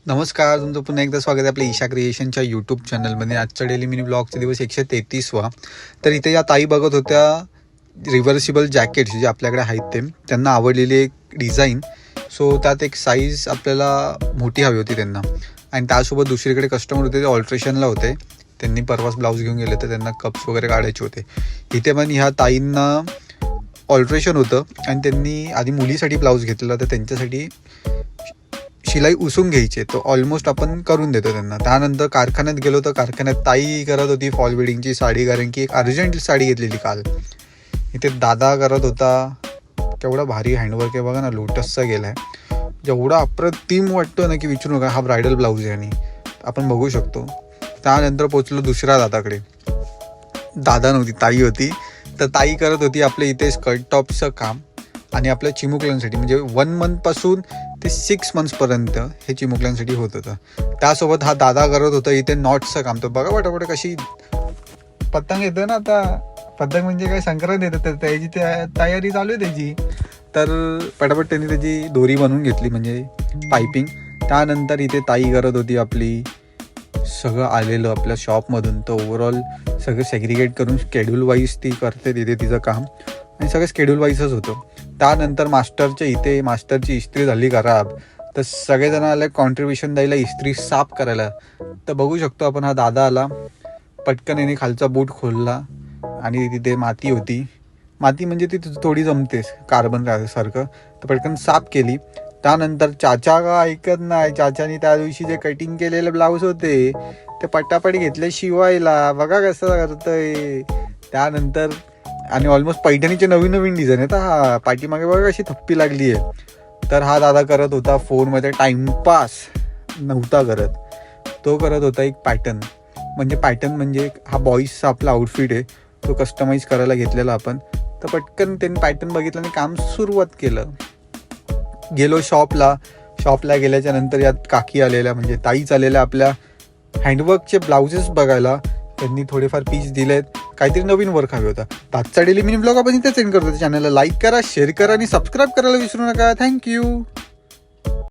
नमस्कार, तुमचं पुन्हा एकदा स्वागत आहे आपल्या ईशा क्रिएशनच्या यूट्यूब चॅनलमध्ये. आजच्या डेली मिनी ब्लॉगचा दिवस 133वा. तर इथे या ताई बघत होत्या रिव्हर्सिबल जॅकेट्स जे आपल्याकडे आहेत ते त्यांना आवडलेली एक डिझाईन. सो त्यात एक साईज आपल्याला मोठी हवी होती त्यांना, आणि त्यासोबत दुसरीकडे कस्टमर होते ते ऑल्ट्रेशनला होते. त्यांनी परवाच ब्लाऊज घेऊन गेले तर त्यांना कप्स वगैरे काढायचे होते. इथे पण ह्या ताईंना ऑल्ट्रेशन होतं आणि त्यांनी आधी मुलीसाठी ब्लाऊज घेतलेला, तर त्यांच्यासाठी शिलाई उसून घ्यायची. तो ऑलमोस्ट आपण करून देतो त्यांना. त्यानंतर कारखान्यात गेलो तर कारखान्यात ताई करत होती फॉल बिडिंगची साडी, कारण की एक अर्जंट साडी घेतलेली काल. इथे दादा करत होता. केवढा भारी हँडवर्क आहे बघा ना, लोटसचा गेला आहे. जेवढा अप्रतिम वाटतो ना की विचारू नका. हा ब्रायडल ब्लाऊज आहे आणि आपण बघू शकतो. त्यानंतर पोचलो दुसऱ्या दादाकडे. दादा नव्हती, ताई होती. तर ताई करत होती आपल्या इथे स्कर्ट टॉपचं काम आणि आपल्या चिमुकल्यांसाठी, म्हणजे 1 मंथपासून ते 6 मंथ्सपर्यंत हे चिमुकल्यांसाठी होत होतं. त्यासोबत हा दादा करत होता इथे नॉट्सचं काम. तर बघा पटापट कशी पतंग येतं ना, आता पतंग म्हणजे काय संक्रांत येतं तर त्याची तयारी चालू आहे त्याची. तर पटापट त्यांनी त्याची दोरी बनवून घेतली, म्हणजे पायपिंग. त्यानंतर इथे ताई करत होती आपली सगळं आलेलं आपल्या शॉपमधून. तर ओव्हरऑल सगळं सेग्रिगेट करून शेड्यूल वाईज ती करते तिथे तिचं काम, आणि सगळं शेड्यूल वाईजच होतं. त्यानंतर मास्टरची इस्त्री झाली खराब, तर सगळेजण आले कॉन्ट्रीब्युशन द्यायला इस्त्री साफ करायला. तर बघू शकतो आपण हा दादा आला, पटकन याने खालचा बूट खोलला आणि तिथे माती होती. माती म्हणजे ती थोडी जमतेच कार्बन सारखं, तर पटकन साफ केली. त्यानंतर चाचा का ऐकत नाही, चाचानी त्या दिवशी जे कटिंग केलेले ब्लाऊज होते ते पटापट घेतले शिवायला. बघा कसं करतंय. त्यानंतर आणि ऑलमोस्ट पैठणीचे नवीन डिझाईन आहेत. हा पाठीमागे बघा कशी थप्पी लागली आहे. तर हा दादा करत होता फोनमध्ये टाइमपास, नव्हता करत. तो करत होता एक पॅटर्न म्हणजे हा बॉईजचा आपला आउटफिट आहे, तो कस्टमाइज करायला घेतलेला आपण. तर पटकन त्यांनी पॅटर्न बघितलं आणि काम सुरुवात केलं. गेलो शॉपला गेल्याच्या नंतर यात काकी आलेल्या, म्हणजे ताईच आलेल्या आपल्या हँडवर्कचे ब्लाउजेस बघायला. त्यांनी थोडेफार पीस दिलेत, काहीतरी नवीन वर्क हवे होता. आजचा डेली मिनी ब्लॉग आपण इथे सेंड करतो. चॅनलला लाईक करा, शेअर करा आणि सबस्क्राईब करायला विसरू नका. थँक्यू.